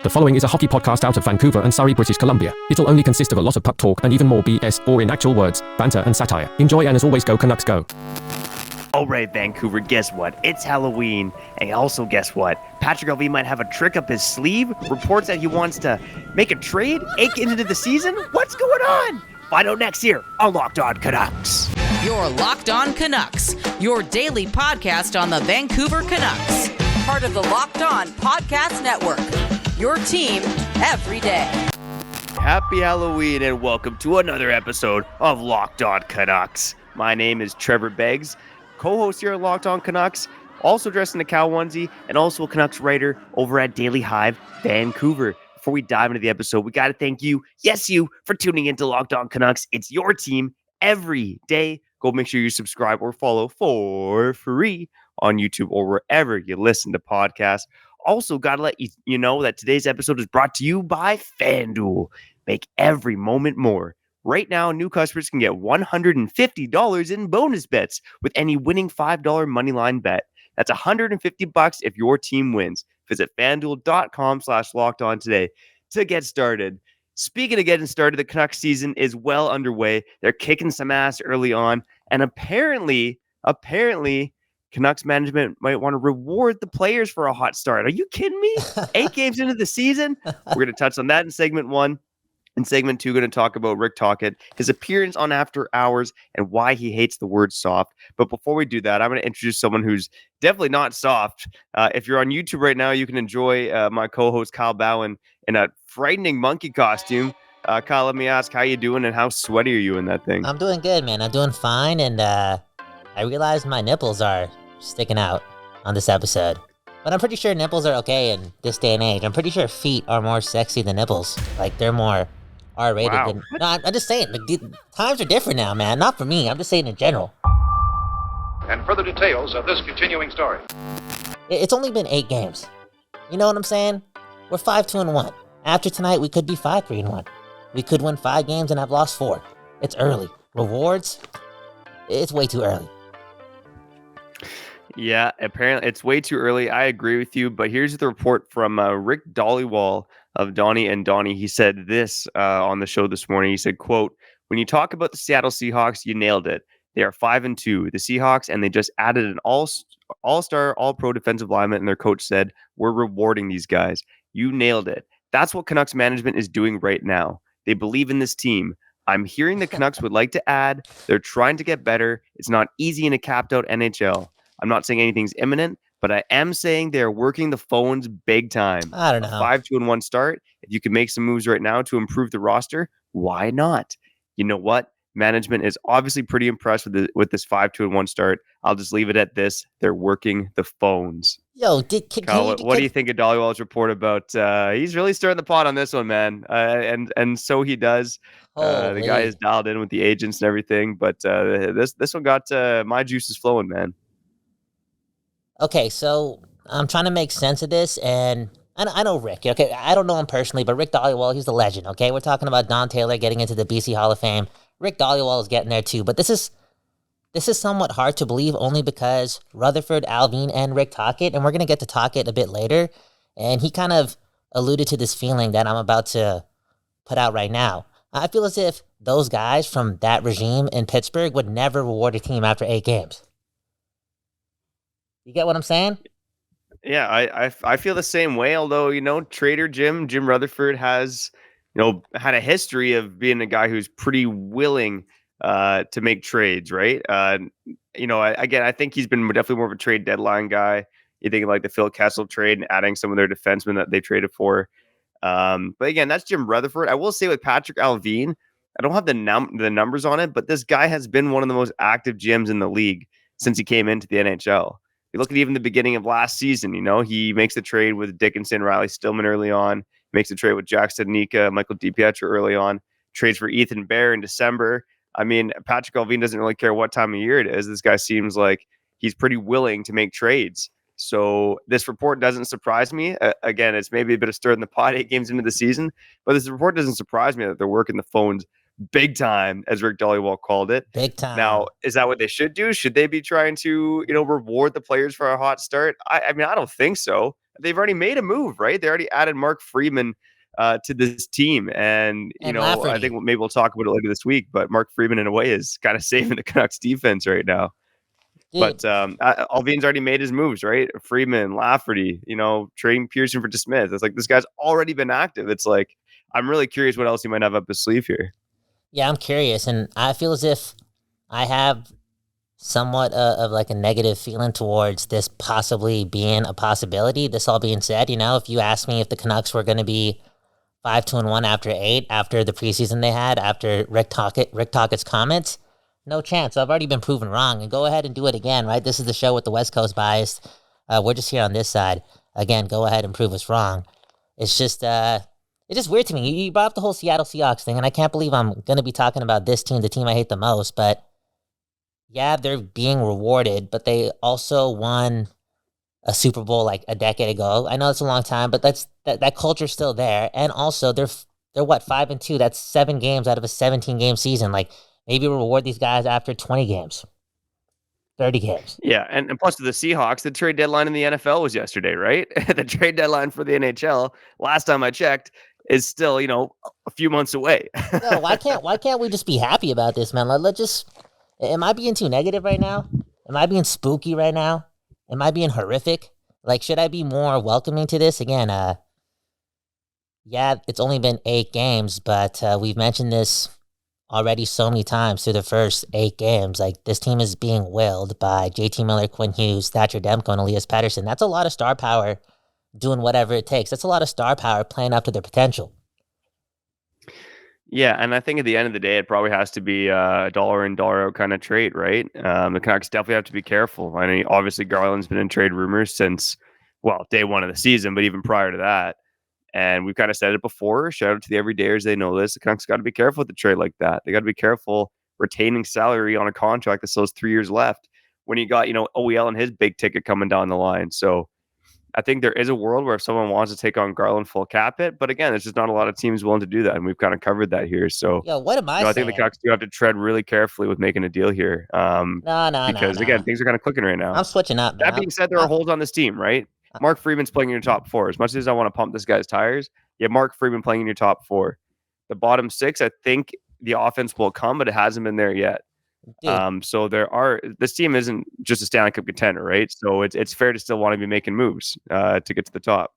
The following is a hockey podcast out of Vancouver and Surrey, British Columbia. It'll only consist of a lot of puck talk and even more BS, or in actual words, banter and satire. Enjoy, and as always, go Canucks go. All right, Vancouver, guess what? It's Halloween. And also, guess what? Patrik Allvin might have a trick up his sleeve. Reports that he wants to make a trade 8 games into the season. What's going on? Find out next year on Locked On Canucks. You're Locked On Canucks, your daily podcast on the Vancouver Canucks. Part of the Locked On Podcast Network. Your team every day. Happy Halloween and welcome to another episode of Locked On Canucks. My name is Trevor Beggs, co-host here at Locked On Canucks, also dressed in a cow onesie, and also a Canucks writer over at Daily Hive Vancouver. Before we dive into the episode, we got to thank you, yes you, for tuning into Locked On Canucks. It's your team every day. Go make sure you subscribe or follow for free on YouTube or wherever you listen to podcasts. Also, got to let you know that today's episode is brought to you by FanDuel. Make every moment more. Right now, new customers can get $150 in bonus bets with any winning $5 moneyline bet. That's $150 if your team wins. Visit FanDuel.com/lockedon today to get started. Speaking of getting started, the Canucks season is well underway. They're kicking some ass early on, and apparently, Canucks management might want to reward the players for a hot start. Are you kidding me? 8 games into the season? We're going to touch on that in segment 1. In segment 2, going to talk about Rick Tocchet, his appearance on After Hours, and why he hates the word soft. But before we do that, I'm going to introduce someone who's definitely not soft. If you're on YouTube right now, you can enjoy my co-host Kyle Bhawan in a frightening monkey costume. Kyle, let me ask, how you doing and how sweaty are you in that thing? I'm doing good, man. I'm doing fine, and I realized my nipples are sticking out on this episode. But I'm pretty sure nipples are okay in this day and age. I'm pretty sure feet are more sexy than nipples. Like, they're more R-rated. Wow. No, I'm just saying, like, times are different now, man. Not for me. I'm just saying in general. And further details of this continuing story. It's only been 8 games. You know what I'm saying? We're 5-2-1. After tonight, we could be 5-3-1. We could win 5 games and have lost 4. It's early. Rewards? It's way too early. Yeah, apparently it's way too early. I agree with you, but here's the report from Rick Dollywall of Donnie and Donnie. He said this on the show this morning. He said, quote, "When you talk about the Seattle Seahawks, you nailed it. They are 5-2, the Seahawks, and they just added an all-star, all-pro defensive lineman, and their coach said, we're rewarding these guys. You nailed it. That's what Canucks management is doing right now. They believe in this team. I'm hearing the Canucks would like to add. They're trying to get better. It's not easy in a capped-out NHL. I'm not saying anything's imminent, but I am saying they're working the phones big time. I don't know. 5-2-1 start. If you can make some moves right now to improve the roster, why not? You know what? Management is obviously pretty impressed with this 5-2-1 start. I'll just leave it at this. They're working the phones." Yo, Kyle, what do you think of Dollywall's report about? He's really stirring the pot on this one, man. And so he does. The guy is dialed in with the agents and everything, but this one got my juices flowing, man. Okay, so I'm trying to make sense of this, and I know Rick. Okay, I don't know him personally, but Rick Dollywall, he's the legend. Okay, we're talking about Don Taylor getting into the BC Hall of Fame. Rick Dollywall is getting there too, but this is somewhat hard to believe only because Rutherford, Allvin, and Rick Tocchet, and we're gonna get to Tocchet a bit later, and he kind of alluded to this feeling that I'm about to put out right now. I feel as if those guys from that regime in Pittsburgh would never reward a team after 8 games. You get what I'm saying? Yeah, I feel the same way. Although, Trader Jim Rutherford has, had a history of being a guy who's pretty willing to make trades, right? I think he's been definitely more of a trade deadline guy. You think like the Phil Kessel trade and adding some of their defensemen that they traded for. But again, that's Jim Rutherford. I will say with Patrik Allvin, I don't have the numbers on it, but this guy has been one of the most active GMs in the league since he came into the NHL. You look at even the beginning of last season, he makes the trade with Dickinson, Riley Stillman early on, makes the trade with Jack Studnicka, Michael DiPietro early on, trades for Ethan Bear in December. I mean, Patrik Allvin doesn't really care what time of year it is. This guy seems like he's pretty willing to make trades. So this report doesn't surprise me. Again, it's maybe a bit of stir in the pot 8 games into the season, but this report doesn't surprise me that they're working the phones big time, as Rick Dollywall called it. Big time. Now, is that what they should do? Should they be trying to, reward the players for a hot start? I mean, I don't think so. they've already made a move, right? They already added Mark Friedman to this team. And, And I Lafferty. think maybe we'll talk about it later this week, but Mark Friedman in a way is kind of saving the Canucks defense right now. Dude, But Allvin's already made his moves, right? Friedman, Lafferty, trading Pearson for DeSmith. It's like this guy's already been active. It's like I'm really curious what else he might have up his sleeve here. yeah, I'm curious, and I feel as if I have somewhat of like a negative feeling towards this possibly being a possibility. This all being said, if you ask me if the Canucks were going to be 5-1 after 8, after the preseason they had, after Rick Tocchet's comments, no chance. I've already been proven wrong, and go ahead and do it again, right? This is the show with the West Coast bias. We're just here on this side. Again, go ahead and prove us wrong. It's just weird to me. You brought up the whole Seattle Seahawks thing, and I can't believe I'm going to be talking about this team, the team I hate the most, but yeah, they're being rewarded, but they also won a Super Bowl like a decade ago. I know it's a long time, but that culture's still there. And also, they're what, 5-2? That's 7 games out of a 17-game season. Like, maybe reward these guys after 20 games, 30 games. Yeah, and plus to the Seahawks, the trade deadline in the NFL was yesterday, right? The trade deadline for the NHL, last time I checked, is still, a few months away. No, why can't we just be happy about this, man? Let's just. Am I being too negative right now? Am I being spooky right now? Am I being horrific? Like, should I be more welcoming to this? Again, yeah, it's only been 8 games, but we've mentioned this already so many times through the first 8 games. Like, this team is being willed by JT Miller, Quinn Hughes, Thatcher Demko, and Elias Pettersson. That's a lot of star power doing whatever it takes. That's a lot of star power playing up to their potential. Yeah, and I think at the end of the day, it probably has to be a dollar in, dollar out kind of trade, right? The Canucks definitely have to be careful. I mean, obviously Garland's been in trade rumors since, day one of the season, but even prior to that. And we've kind of said it before. Shout out to the everydayers. They know this. The Canucks got to be careful with the trade like that. They got to be careful retaining salary on a contract that still has 3 years left when you got, OEL and his big ticket coming down the line. So I think there is a world where if someone wants to take on Garland full cap it, but again, there's just not a lot of teams willing to do that, and we've kind of covered that here. So, Yo, what am I I saying? think the Canucks do have to tread really carefully with making a deal here. Because again, things are kind of clicking right now. I'm switching up. That being said, there are holes on this team, right? Mark Friedman's playing in your top 4. As much as I want to pump this guy's tires, you have Mark Friedman playing in your top 4. The bottom 6, I think the offense will come, but it hasn't been there yet. So this team isn't just a Stanley Cup contender, right? So it's fair to still want to be making moves to get to the top.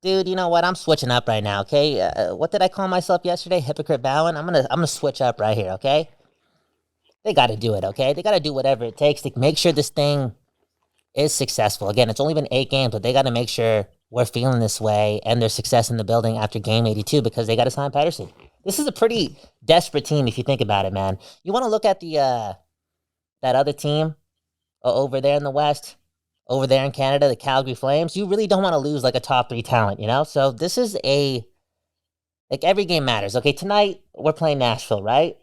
Dude, you know what? I'm switching up right now, okay? What did I call myself yesterday? Hypocrite Bhawan? I'm gonna switch up right here, okay? They got to do it, okay? They got to do whatever it takes to make sure this thing is successful. Again, it's only been 8 games, but they got to make sure we're feeling this way and there's success in the building after game 82 because they got to sign Pettersson. This is a pretty desperate team if you think about it, man. You want to look at the that other team over there in the West, over there in Canada, the Calgary Flames. You really don't want to lose like a top 3 talent, So this is every game matters. Okay, tonight we're playing Nashville, right?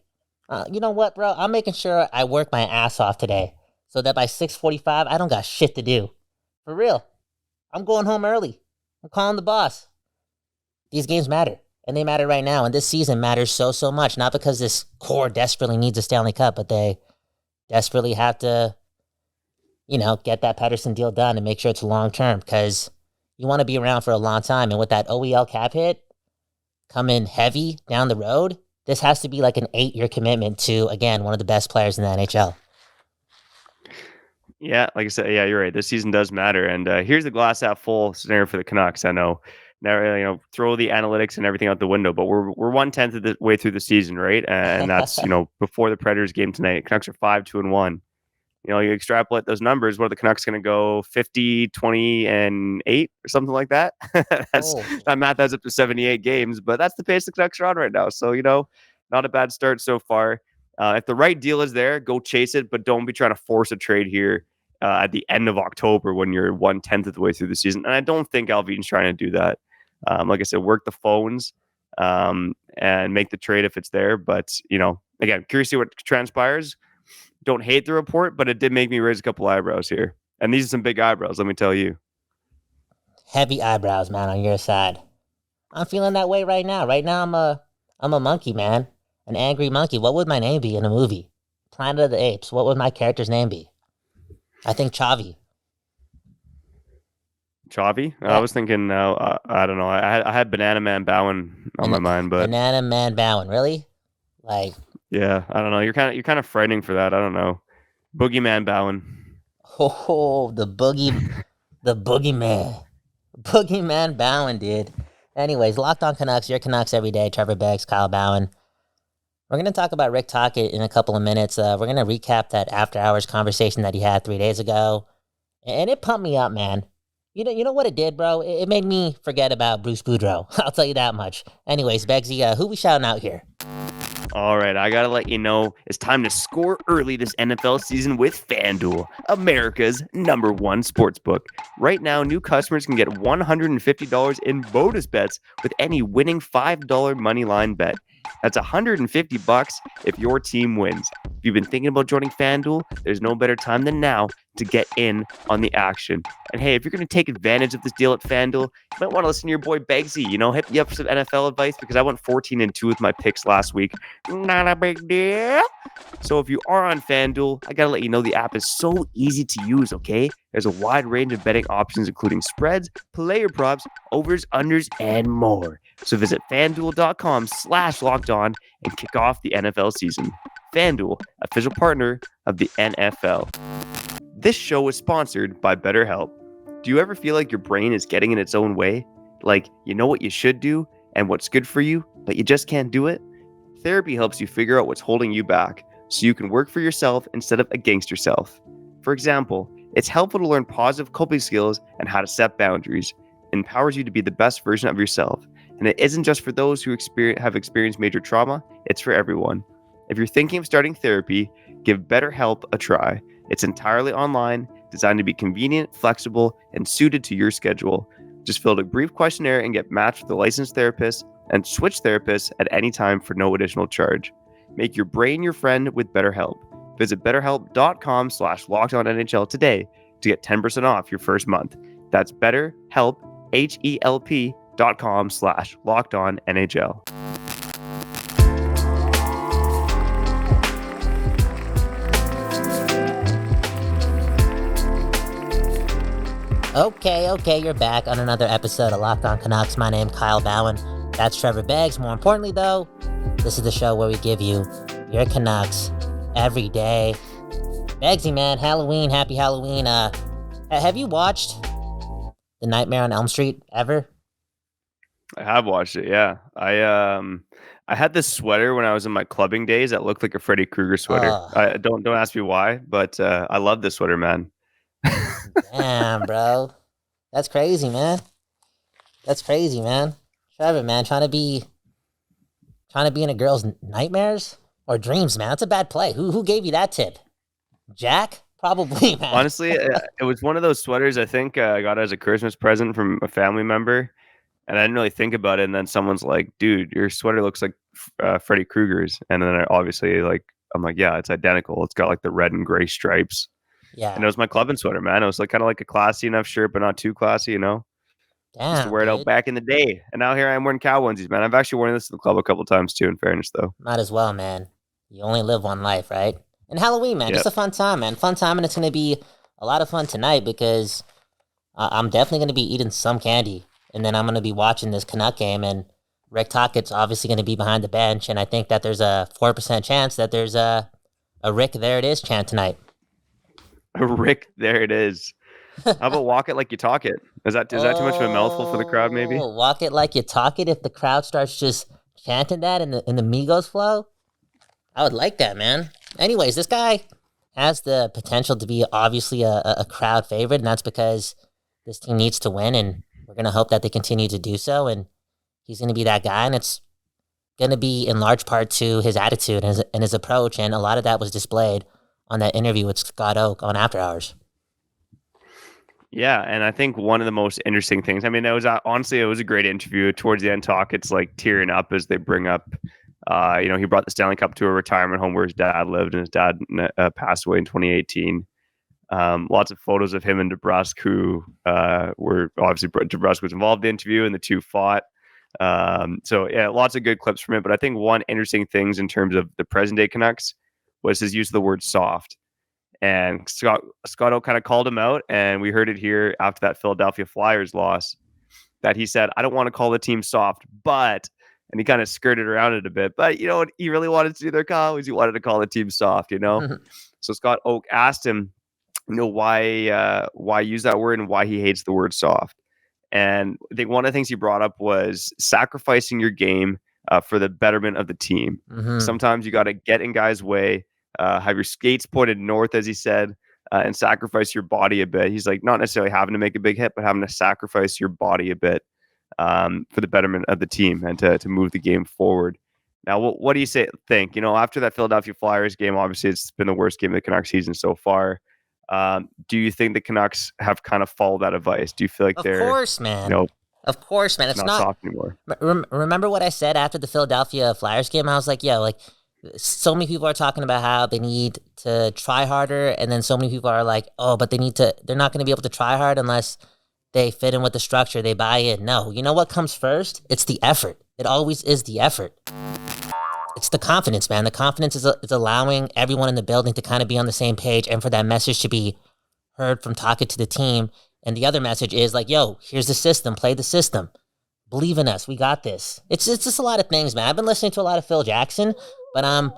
You know what, bro? I'm making sure I work my ass off today so that by 6:45 I don't got shit to do. For real. I'm going home early. I'm calling the boss. These games matter. And they matter right now. And this season matters so much. Not because this core desperately needs a Stanley Cup, but they desperately have to, get that Pettersson deal done and make sure it's long-term. Because you want to be around for a long time. And with that OEL cap hit coming heavy down the road, this has to be like an 8-year commitment to, again, one of the best players in the NHL. Yeah, like I said, yeah, you're right. This season does matter. And here's the glass half full scenario for the Canucks. I know. Now, throw the analytics and everything out the window, but we're 1/10 of the way through the season, right? And that's before the Predators game tonight. Canucks are 5-1. You extrapolate those numbers. What are the Canucks going to go 50, 20, and 8 or something like that? That math adds up to 78 games, but that's the pace the Canucks are on right now. So not a bad start so far. If the right deal is there, go chase it, but don't be trying to force a trade here at the end of October when you're 1/10 of the way through the season. And I don't think Allvin's trying to do that. Like I said, work the phones and make the trade if it's there. But, again, curious to see what transpires. Don't hate the report, but it did make me raise a couple eyebrows here. And these are some big eyebrows, let me tell you. Heavy eyebrows, man, on your side. I'm feeling that way right now. Right now, I'm a monkey, man. An angry monkey. What would my name be in a movie? Planet of the Apes. What would my character's name be? I think Chavi. Chavi? I Yeah. was thinking, I don't know. I had Banana Man Bhawan on my mind, but Banana Man Bhawan, really? Like, yeah, I don't know. You're kind of frightening for that. I don't know. Boogeyman Bhawan. oh, the boogeyman. Boogeyman Bhawan, dude. Anyways, Locked On Canucks, your Canucks every day. Trevor Beggs, Kyle Bhawan. We're going to talk about Rick Tocchet in a couple of minutes. We're going to recap that after-hours conversation that he had 3 days ago. And it pumped me up, man. You know what it did, bro? It made me forget about Bruce Boudreau. I'll tell you that much. Anyways, Beggsy, who we shouting out here? All right, I gotta let you know it's time to score early this NFL season with FanDuel, America's #1 sportsbook. Right now, new customers can get $150 in bonus bets with any winning $5 money line bet. That's $150 if your team wins. If you've been thinking about joining FanDuel, there's no better time than now to get in on the action. And hey, if you're going to take advantage of this deal at FanDuel, you might want to listen to your boy Beggsy. Hit me up for some NFL advice because I went 14-2 with my picks last week. Not a big deal. So if you are on FanDuel, I got to let you know the app is so easy to use, okay? There's a wide range of betting options, including spreads, player props, overs, unders, and more. So visit FanDuel.com/lockedon and kick off the NFL season. FanDuel, official partner of the NFL. This show is sponsored by BetterHelp. Do you ever feel like your brain is getting in its own way? Like, you know what you should do and what's good for you, but you just can't do it? Therapy helps you figure out what's holding you back so you can work for yourself instead of against yourself. For example, it's helpful to learn positive coping skills and how to set boundaries. It empowers you to be the best version of yourself. And it isn't just for those who have experienced major trauma, it's for everyone. If you're thinking of starting therapy, give BetterHelp a try. It's entirely online, designed to be convenient, flexible, and suited to your schedule. Just fill out a brief questionnaire and get matched with a licensed therapist and switch therapists at any time for no additional charge. Make your brain your friend with BetterHelp. Visit betterhelp.com/lockedonnhl today to get 10% off your first month. That's BetterHelp, HELP.com/lockedonnhl. Okay, you're back on another episode of Locked On Canucks. My name Kyle Bhawan. That's Trevor Beggs. More importantly, though, this is the show where we give you your Canucks every day. Beggsy, man, Halloween, happy Halloween. Have you watched The Nightmare on Elm Street ever? I have watched it, yeah. I had this sweater when I was in my clubbing days that looked like a Freddy Krueger sweater. I don't ask me why, but I love this sweater, man. Damn, bro. That's crazy, man. Trevor, man, trying to be in a girl's nightmares or dreams, man. That's a bad play. Who gave you that tip? Jack? Probably, man. Honestly, it was one of those sweaters I think I got as a Christmas present from a family member, and I didn't really think about it. And then someone's like, "Dude, your sweater looks like Freddy Krueger's," and then I'm like, "Yeah, it's identical. It's got like the red and gray stripes." Yeah. And it was my clubbing sweater, man. It was like kind of like a classy enough shirt, but not too classy, Damn, Used to wear it out back in the day, and now here I am wearing cow onesies, man. I've actually worn this to the club a couple times too. In fairness, though, might as well, man. You only live one life, right? And Halloween, man, Yep. just a fun time, man. Fun time, and it's gonna be a lot of fun tonight because I'm definitely gonna be eating some candy, and then I'm gonna be watching this Canuck game, and Rick Tocchet's obviously gonna be behind the bench, and I think that there's a 4% chance that there's a Rick there it is chant tonight. Rick, there it is. How about walk it like you talk it? Is that too much of a mouthful for the crowd? Maybe Walk it like you talk it. If the crowd starts just chanting that in the Migos flow, I would like that, man. Anyways, this guy has the potential to be obviously a crowd favorite, and that's because this team needs to win, and we're gonna hope that they continue to do so. And he's gonna be that guy, and it's gonna be in large part to his attitude and his approach, and a lot of that was displayed on that interview with Scott Oak on After Hours. Yeah, and I think one of the most interesting things, it was honestly, it was a great interview. Towards the end, Tocchett's like tearing up as they bring up, he brought the Stanley Cup to a retirement home where his dad lived, and his dad passed away in 2018. Lots of photos of him and DeBrusk, who were obviously DeBrusk was involved in the interview, and the two fought. So yeah, lots of good clips from it. But I think one interesting things in terms of the present day Canucks was his use of the word soft. And Scotto kind of called him out, and we heard it here after that Philadelphia Flyers loss that he said, I don't want to call the team soft, but, and he kind of skirted around it a bit, but you know what he really wanted to do there, Kyle, was he wanted to call the team soft, you know? So Scott Oak asked him, you know, why use that word and why he hates the word soft. And I think one of the things he brought up was sacrificing your game for the betterment of the team. Sometimes you got to get in guys' way, have your skates pointed north, as he said, and sacrifice your body a bit. He's like, not necessarily having to make a big hit, but having to sacrifice your body a bit for the betterment of the team and to move the game forward. Now, what do you think? You know, after that Philadelphia Flyers game, obviously it's been the worst game of the Canucks season so far. Do you think the Canucks have kind of followed that advice? Do you feel like they're, of course, man. You know, of course, man. It's not soft anymore. Remember what I said after the Philadelphia Flyers game? I was like, yo, like, so many people are talking about how they need to try harder, and then so many people are like, oh, but they're not going to be able to try hard unless they fit in with the structure, they buy in. No, you know what comes first? It's the effort. It always is the effort. It's the confidence, man. The confidence is allowing everyone in the building to kind of be on the same page and for that message to be heard from Tocchet to the team. And the other message is like, yo, here's the system. Play the system. Believe in us. We got this. It's just a lot of things, man. I've been listening to a lot of Phil Jackson, but I'm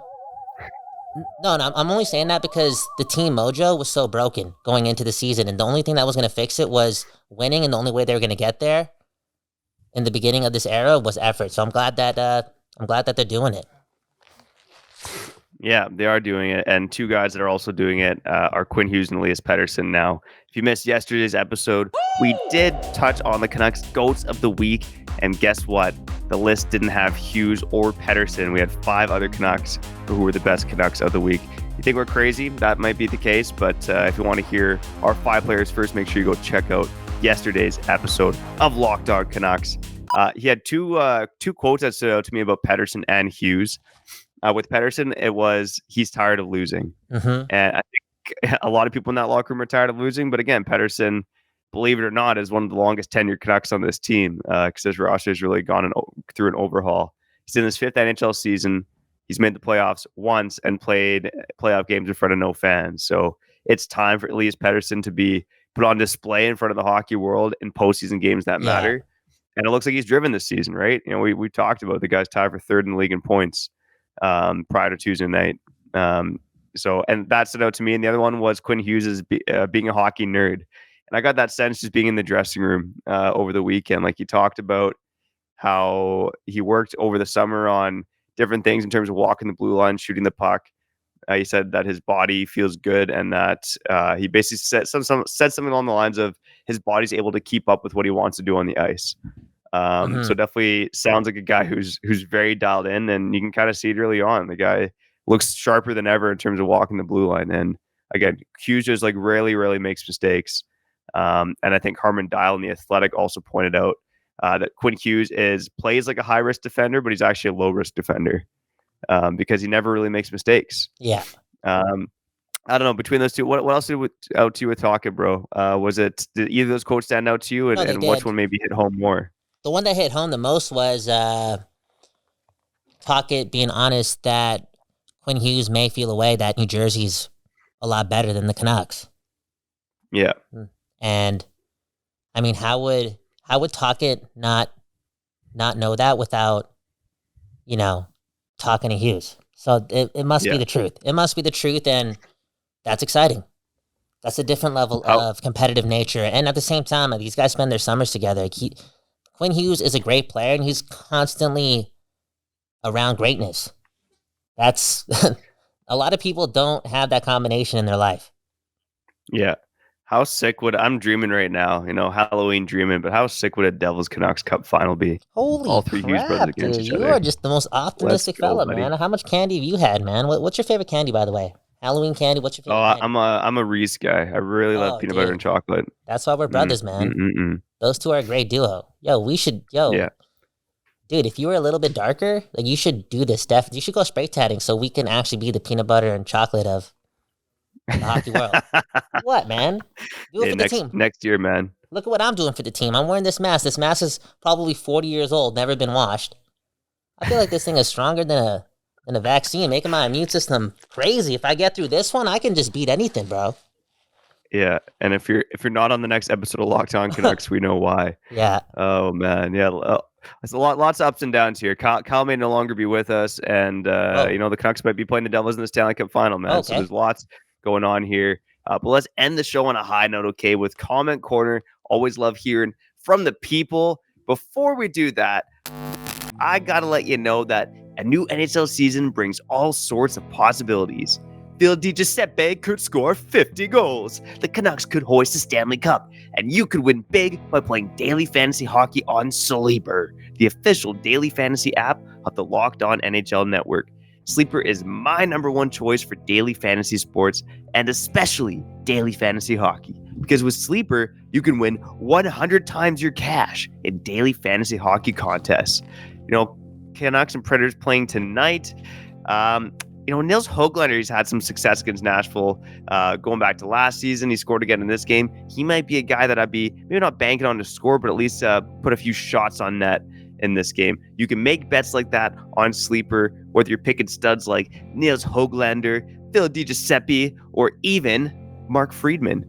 only saying that because the team mojo was so broken going into the season. And the only thing that was going to fix it was winning. And the only way they were going to get there in the beginning of this era was effort. So I'm glad that they're doing it. Yeah, they are doing it. And two guys that are also doing it are Quinn Hughes and Elias Pettersson. Now, if you missed yesterday's episode, we did touch on the Canucks GOATs of the week. And guess what? The list didn't have Hughes or Pettersson. We had 5 other Canucks who were the best Canucks of the week. You think we're crazy? That might be the case. But if you want to hear our 5 players first, make sure you go check out yesterday's episode of Locked On Canucks. He had two quotes that stood out to me about Pettersson and Hughes. With Pettersson, it was he's tired of losing. And I think a lot of people in that locker room are tired of losing. But again, Pettersson, believe it or not, is one of the longest tenured Canucks on this team because his roster has really gone through an overhaul. He's in his 5th NHL season. He's made the playoffs once and played playoff games in front of no fans. So it's time for Elias Pettersson to be put on display in front of the hockey world in postseason games that matter. And it looks like he's driven this season, right? You know, we talked about the guy's tied for 3rd in the league in points prior to Tuesday night. And that stood out to me. And the other one was Quinn Hughes as being a hockey nerd. And I got that sense just being in the dressing room over the weekend. Like he talked about how he worked over the summer on different things in terms of walking the blue line, shooting the puck. He said that his body feels good and that he basically said something along the lines of his body's able to keep up with what he wants to do on the ice. So definitely sounds like a guy who's very dialed in, and you can kind of see it early on. The guy looks sharper than ever in terms of walking the blue line. And again, Hughes just like rarely makes mistakes. And I think Harman Dial in The Athletic also pointed out that Quinn Hughes plays like a high risk defender, but he's actually a low risk defender because he never really makes mistakes. Yeah. I don't know, between those two, what else stood out to you with Tocchet, bro? Did either of those quotes stand out to you, and which one maybe hit home more? The one that hit home the most was Tocchet being honest that Quinn Hughes may feel a way that New Jersey's a lot better than the Canucks. Yeah. And I mean, how would Tocchet not know that without, talking to Hughes? So it must be the truth. It must be the truth, and that's exciting. That's a different level of competitive nature. And at the same time, these guys spend their summers together. Quinn Hughes is a great player, and he's constantly around greatness. That's a lot of people don't have that combination in their life. Yeah. How sick I'm dreaming right now, Halloween dreaming, but how sick would a Devils Canucks Cup final be? Holy All 3 Hughes brothers against each other. You are just the most optimistic fella, buddy. Man. How much candy have you had, man? What's your favorite candy, by the way? Halloween candy, what's your favorite candy? I'm a Reese guy. I really love peanut butter and chocolate. That's why we're brothers, man. Those two are a great duo. Yeah. Dude, if you were a little bit darker, like you should do this, Steph. You should go spray tatting so we can actually be the peanut butter and chocolate of the hockey world. What, man? Do it for the team. Next year, man. Look at what I'm doing for the team. I'm wearing this mask. This mask is probably 40 years old, never been washed. I feel like this thing is stronger than and a vaccine making my immune system crazy. If I get through this one, I can just beat anything, bro. Yeah, and if you're not on the next episode of Locked On Canucks, we know why. Yeah. Oh man, yeah. It's lots of ups and downs here. Kyle may no longer be with us, and the Canucks might be playing the Devils in the Stanley Cup Final, man. Okay. So there's lots going on here. But let's end the show on a high note, okay? With Comment Corner. Always love hearing from the people. Before we do that, I gotta let you know that a new NHL season brings all sorts of possibilities. Phil DiGiuseppe could score 50 goals. The Canucks could hoist the Stanley Cup. And you could win big by playing daily fantasy hockey on Sleeper, the official daily fantasy app of the Locked On NHL network. Sleeper is my number one choice for daily fantasy sports, and especially daily fantasy hockey. Because with Sleeper, you can win 100 times your cash in daily fantasy hockey contests. Canucks and Predators playing tonight. Nils Höglander, he's had some success against Nashville going back to last season. He scored again in this game. He might be a guy that I'd be maybe not banking on to score, but at least put a few shots on net in this game. You can make bets like that on Sleeper, whether you're picking studs like Nils Höglander, Phil DiGiuseppe, or even Mark Friedman.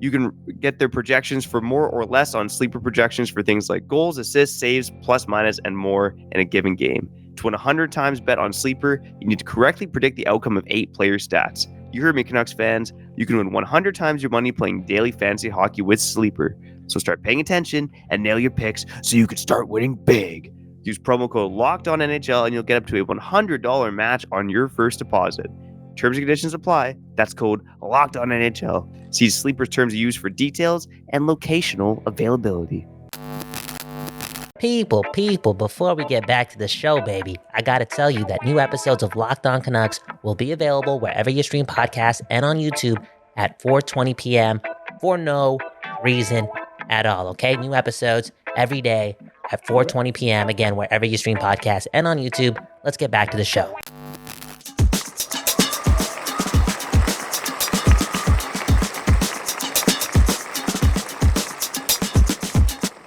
You can get their projections for more or less on Sleeper projections for things like goals, assists, saves, plus, minus, and more in a given game. To win 100 times bet on Sleeper, you need to correctly predict the outcome of 8 player stats. You heard me, Canucks fans. You can win 100 times your money playing daily fantasy hockey with Sleeper. So start paying attention and nail your picks so you can start winning big. Use promo code LOCKEDONNHL and you'll get up to a $100 match on your first deposit. Terms and conditions apply. That's code LOCKEDONNHL. See Sleeper's terms of use for details and locational availability. People, before we get back to the show, baby, I gotta tell you that new episodes of Locked On Canucks will be available wherever you stream podcasts and on YouTube at 4:20 p.m. for no reason at all, okay? New episodes every day at 4:20 p.m. Again, wherever you stream podcasts and on YouTube. Let's get back to the show.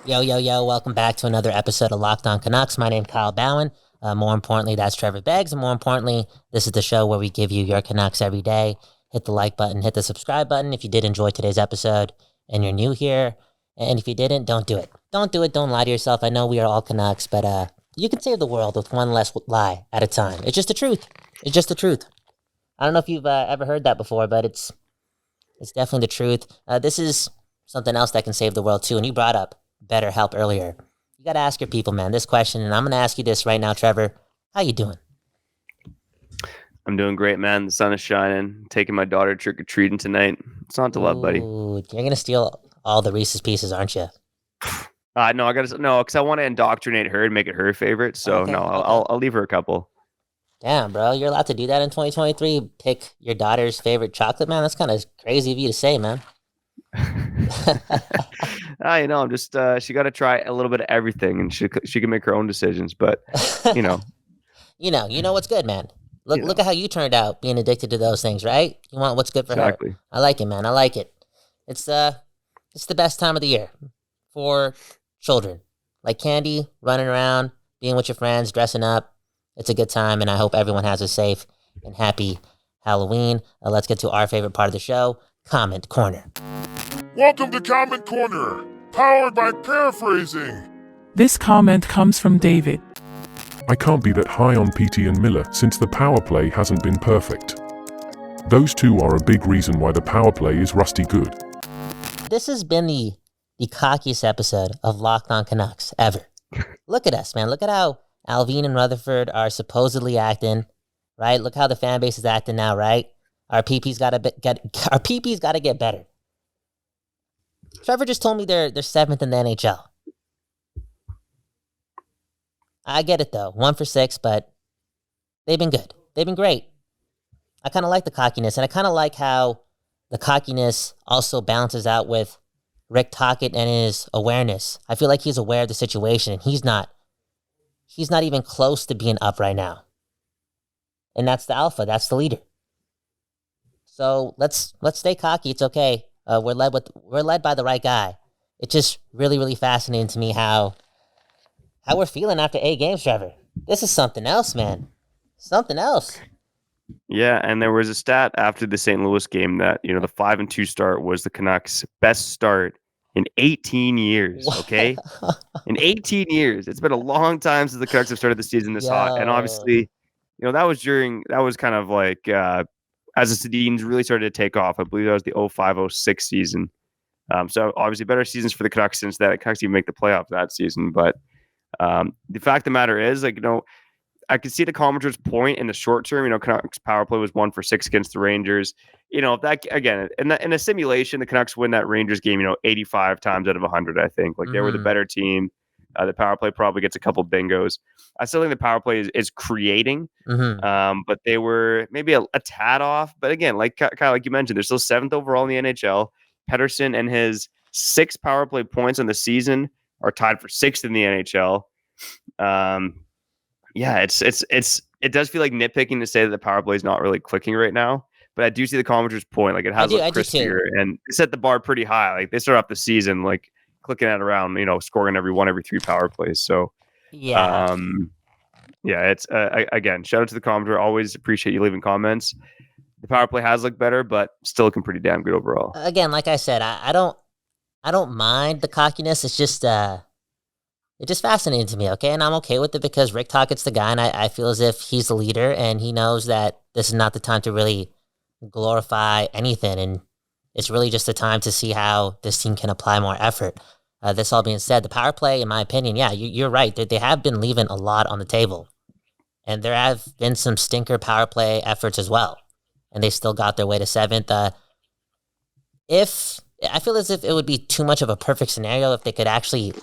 Yo, welcome back to another episode of Locked On Canucks. My name's Kyle Bhawan. More importantly, that's Trevor Beggs. And more importantly, this is the show where we give you your Canucks every day. Hit the like button, hit the subscribe button if you did enjoy today's episode and you're new here. And if you didn't, don't do it. Don't do it. Don't lie to yourself. I know we are all Canucks, but you can save the world with one less lie at a time. It's just the truth. It's just the truth. I don't know if you've ever heard that before, but it's definitely the truth. This is something else that can save the world too. And you brought up BetterHelp earlier. You got to ask your people, man, this question. And I'm going to ask you this right now, Trevor. How you doing? I'm doing great, man. The sun is shining. Taking my daughter trick-or-treating tonight. It's not to love, buddy. You're going to steal all the Reese's Pieces, aren't you? No, because I want to indoctrinate her and make it her favorite. So, Okay, I'll leave her a couple. Damn, bro. You're allowed to do that in 2023? Pick your daughter's favorite chocolate, man? That's kind of crazy of you to say, man. I'm just she got to try a little bit of everything, and she can make her own decisions. But you know what's good, man. Look at how you turned out being addicted to those things, right? You want what's good for her. I like it, man. I like it. It's the best time of the year for children. Like candy, running around, being with your friends, dressing up. It's a good time, and I hope everyone has a safe and happy Halloween. Let's get to our favorite part of the show, Comment Corner. Welcome to Comment Corner, powered by Paraphrasing. This comment comes from David. I can't be that high on PT and Miller since the power play hasn't been perfect. Those two are a big reason why the power play is rusty good. This has been the cockiest episode of Locked On Canucks ever. Look at us, man. Look at how Allvin and Rutherford are supposedly acting, right? Look how the fan base is acting now, right? Our PP's got to get better. Trevor just told me they're 7th in the NHL. I get it though, 1 for 6, but they've been good. They've been great. I kind of like the cockiness, and I kind of like how the cockiness also balances out with Rick Tocchet and his awareness. I feel like he's aware of the situation, and he's not even close to being up right now. And that's the alpha. That's the leader. So let's stay cocky. It's okay. We're led by the right guy. It's just really, really fascinating to me how we're feeling after 8 games, Trevor. This is something else, man. Something else. Yeah, and there was a stat after the St. Louis game that, the 5-2 start was the Canucks' best start in 18 years, okay? In 18 years. It's been a long time since the Canucks have started the season this hot. And Yo. obviously, that was kind of like as the Sedins really started to take off. I believe that was the 05-06 season. So obviously better seasons for the Canucks since that. The Canucks even make the playoffs that season. But the fact of the matter is, I can see the commentator's point in the short term. Canucks power play was 1 for 6 against the Rangers. If that, again, in a simulation, the Canucks win that Rangers game, 85 times out of 100, I think. They were the better team. The power play probably gets a couple bingos. I still think the power play is creating, but they were maybe a tad off. But again, Kyle, like you mentioned, they're still 7th overall in the NHL. Pettersson and his 6 power play points on the season are tied for 6th in the NHL. Yeah, it does feel like nitpicking to say that the power play is not really clicking right now, but I do see the commentator's point. It has looked crispier, and they set the bar pretty high. They start off the season clicking at around scoring every 3 power plays. So Yeah. It's again, shout out to the commentator. Always appreciate you leaving comments. The power play has looked better, but still looking pretty damn good overall. Again, like I said, I don't mind the cockiness. It's just it's just fascinating to me, okay? And I'm okay with it because Rick Tocchet's the guy, and I feel as if he's the leader, and he knows that this is not the time to really glorify anything, and it's really just the time to see how this team can apply more effort. This all being said, the power play, in my opinion, yeah, you're right. They have been leaving a lot on the table, and there have been some stinker power play efforts as well, and they still got their way to 7th. I feel as if it would be too much of a perfect scenario if they could actually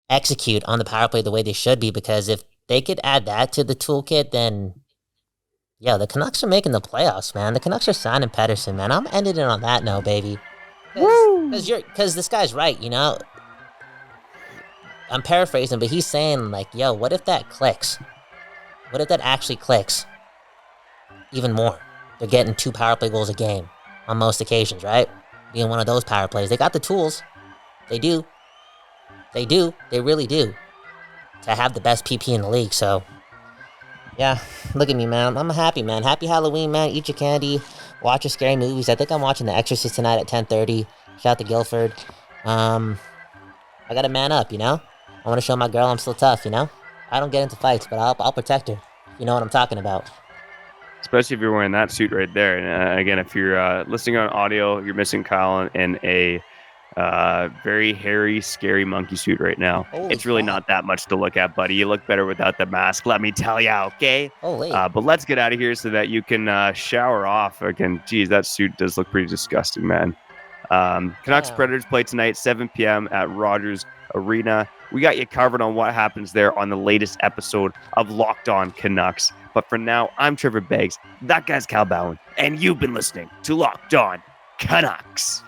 execute on the power play the way they should be, because if they could add that to the toolkit, then yeah, the Canucks are making the playoffs, man. The Canucks are signing Pettersson, man. I'm ending it on that note, baby. Because this guy's right, I'm paraphrasing, but he's saying yo, what if that clicks? What if that actually clicks? Even more. They're getting 2 power play goals a game on most occasions, right? Being one of those power plays. They got the tools. They do. They do. They really do. To have the best PP in the league. So, yeah. Look at me, man. I'm happy, man. Happy Halloween, man. Eat your candy. Watch your scary movies. I think I'm watching The Exorcist tonight at 10:30. Shout out to Guilford. I gotta man up, I want to show my girl I'm still tough, I don't get into fights, but I'll protect her. You know what I'm talking about. Especially if you're wearing that suit right there. And again, if you're listening on audio, you're missing Kyle in a very hairy, scary monkey suit right now. Holy it's really crap. not that much to look at, buddy. You look better without the mask, let me tell you, okay? Holy. But let's get out of here so that you can shower off. Again, geez, that suit does look pretty disgusting, man. Canucks Predators play tonight, 7 p.m. at Rogers Arena. We got you covered on what happens there on the latest episode of Locked On Canucks. But for now, I'm Trevor Beggs. That guy's Cal Bhawan, and you've been listening to Locked On Canucks.